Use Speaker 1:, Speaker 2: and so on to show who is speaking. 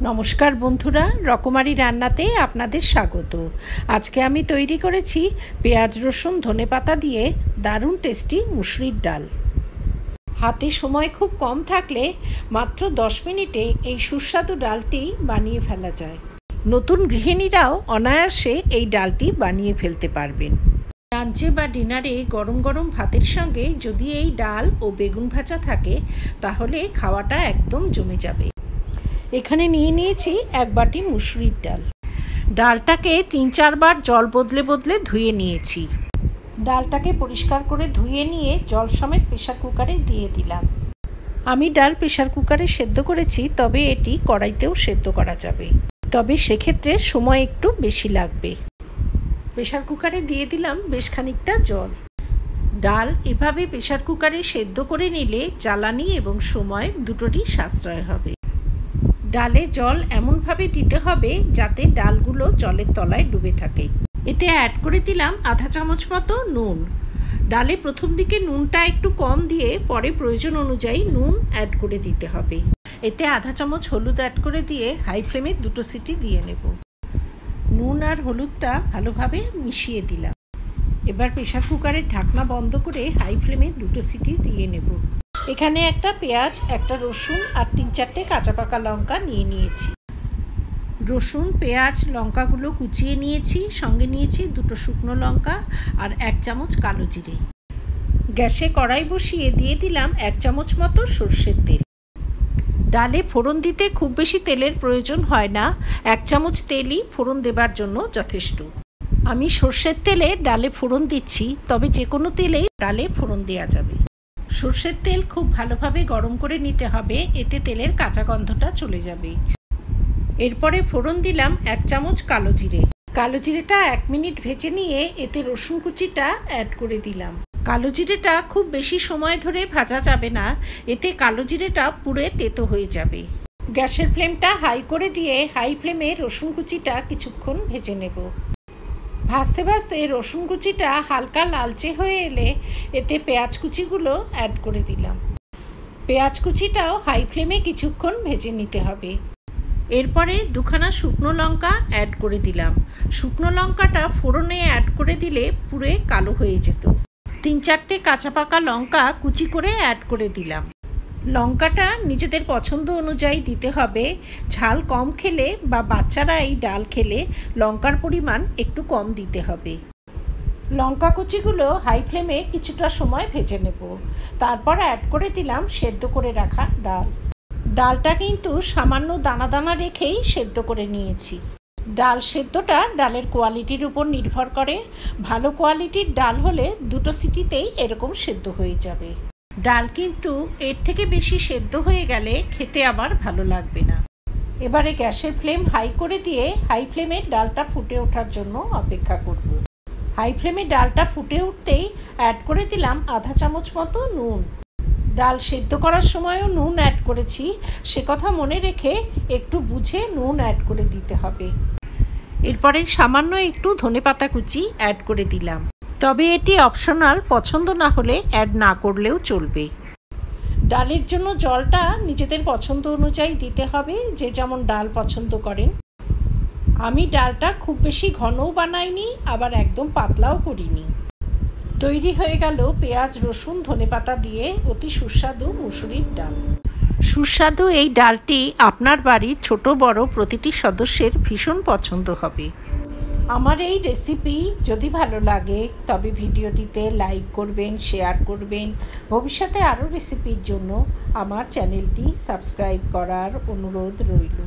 Speaker 1: নমস্কার বন্ধুরা, রকমারি রান্নাতে আপনাদের স্বাগত। আজকে আমি তৈরি করেছি পেঁয়াজ রসুন ধনেপাতা দিয়ে দারুণ টেস্টি মুসুরির ডাল। হাতে সময় খুব কম থাকলে মাত্র 10 মিনিটে এই সুস্বাদু ডালটি বানিয়ে ফেলা যায়। নতুন গৃহিণীরাও অনায়াসে এই ডালটি বানিয়ে ফেলতে পারবেন। লাঞ্চে বা ডিনারে গরম গরম ভাতের সঙ্গে যদি এই ডাল ও বেগুন ভাজা থাকে তাহলে খাওয়াটা একদম জমে যাবে। এখানে নিয়ে নিয়েছি 1 বাটি মুসুরির ডাল। ডালটাকে 3-4 বার জল বদলে বদলে ধুয়ে নিয়েছি। ডালটাকে পরিষ্কার করে ধুয়ে নিয়ে জল সমেত প্রেসার কুকারে দিয়ে দিলাম। আমি ডাল প্রেসার কুকারে সেদ্ধ করেছি, তবে এটি কড়াইতেও সেদ্ধ করা যাবে, তবে সেক্ষেত্রে সময় একটু বেশি লাগবে। প্রেসার কুকারে দিয়ে দিলাম বেশ খানিকটা জল। ডাল এভাবে প্রেসার কুকারে সেদ্ধ করে নিলে জ্বালানি এবং সময় দুটোরই সাশ্রয় হবে। ডালে জল এমনভাবে দিতে হবে যাতে ডালগুলো জলের তলায় ডুবে থাকে। এতে অ্যাড করে দিলাম আধা চামচ মতো নুন। ডালে প্রথম দিকে নুনটা একটু কম দিয়ে পরে প্রয়োজন অনুযায়ী নুন অ্যাড করে দিতে হবে। এতে আধা চামচ হলুদ অ্যাড করে দিয়ে হাই ফ্লেমে 2 সিটি দিয়ে নেব। নুন আর হলুদটা ভালোভাবে মিশিয়ে দিলাম। এবার প্রেসার কুকারের ঢাকনা বন্ধ করে হাই ফ্লেমে 2 সিটি দিয়ে নেব। এখানে একটা পেঁয়াজ, একটা রসুন আর 3-4টে কাঁচা পাকা লঙ্কা নিয়ে নিয়েছি। রসুন, পেঁয়াজ, লঙ্কাগুলো কুচিয়ে নিয়েছি। সঙ্গে নিয়েছি 2 শুকনো লঙ্কা আর 1 চামচ কালো জিরে। গ্যাসে কড়াই বসিয়ে দিয়ে দিলাম 1 চামচ মতো সর্ষের তেল। ডালে ফোড়ন দিতে খুব বেশি তেলের প্রয়োজন হয় না, 1 চামচ তেলই ফোড়ন দেবার জন্য যথেষ্ট। আমি সর্ষের তেলে ডালে ফোড়ন দিচ্ছি, তবে যে কোনো তেলেই ডালে ফোড়ন দেওয়া যাবে। সর্ষের তেল খুব ভালোভাবে গরম করে নিতে হবে, এতে তেলের কাঁচা গন্ধটা চলে যাবে। এরপরে ফোড়ন দিলাম 1 চামচ কালো জিরে। কালো জিরেটা 1 মিনিট ভেজে নিয়ে এতে রসুন কুচিটা অ্যাড করে দিলাম। কালো জিরেটা খুব বেশি সময় ধরে ভাজা যাবে না, এতে কালো জিরেটা পুড়ে তেতো হয়ে যাবে। গ্যাসের ফ্লেমটা হাই করে দিয়ে হাই ফ্লেমে রসুন কুচিটা কিছুক্ষণ ভেজে নেব। ভাজতে ভাজতে রসুন কুচিটা হালকা লালচে হয়ে এলে এতে পেঁয়াজ কুচিগুলো অ্যাড করে দিলাম। পেঁয়াজ কুচিটাও হাই ফ্লেমে কিছুক্ষণ ভেজে নিতে হবে। এরপরে 2খানা শুকনো লঙ্কা অ্যাড করে দিলাম। শুকনো লঙ্কাটা ফোড়নে অ্যাড করে দিলে পুড়ে কালো হয়ে যেত। 3-4টে কাঁচা পাকা লঙ্কা কুচি করে অ্যাড করে দিলাম। লঙ্কাটা নিজেদের পছন্দ অনুযায়ী দিতে হবে। ঝাল কম খেলে বা বাচ্চারা এই ডাল খেলে লঙ্কার পরিমাণ একটু কম দিতে হবে। লঙ্কা কুচিগুলো হাই ফ্লেমে কিছুটা সময় ভেজে নেব। তারপর অ্যাড করে দিলাম সেদ্ধ করে রাখা ডাল। ডালটা কিন্তু সামান্য দানা দানা রেখেই সেদ্ধ করে নিয়েছি। ডাল সেদ্ধটা ডালের কোয়ালিটির উপর নির্ভর করে। ভালো কোয়ালিটির ডাল হলে 2 সিটিতেই এরকম সেদ্ধ হয়ে যাবে। ডাল কিন্তু এর থেকে বেশি সেদ্ধ হয়ে গেলে খেতে আবার ভালো লাগবে না। এবারে গ্যাসের ফ্লেম হাই করে দিয়ে হাই ফ্লেমে ডালটা ফুটে ওঠার জন্য অপেক্ষা করব। হাই ফ্লেমে ডালটা ফুটে উঠতেই অ্যাড করে দিলাম আধা চামচ মতো নুন। ডাল সেদ্ধ করার সময়ও নুন অ্যাড করেছি, সে কথা মনে রেখে একটু বুঝে নুন অ্যাড করে দিতে হবে। এরপরে সামান্য একটু ধনেপাতা কুচি অ্যাড করে দিলাম, তবে এটি অপশনাল, পছন্দ না হলে অ্যাড না করলেও চলবে। ডালের জন্য জলটা নিজেদের পছন্দ অনুযায়ী দিতে হবে, যে যেমন ডাল পছন্দ করেন। আমি ডালটা খুব বেশি ঘনও বানাইনি, আবার একদম পাতলাও করিনি। তৈরি হয়ে গেল পেঁয়াজ রসুন ধনেপাতা দিয়ে অতি সুস্বাদু মুসুরির ডাল। সুস্বাদু এই ডালটি আপনার বাড়ির ছোট বড় প্রতিটি সদস্যের ভীষণ পছন্দ হবে। আমার এই রেসিপি যদি ভালো লাগে তবে ভিডিওটিতে লাইক করবেন, শেয়ার করবেন। ভবিষ্যতে আরও রেসিপির জন্য আমার চ্যানেলটি সাবস্ক্রাইব করার অনুরোধ রইল।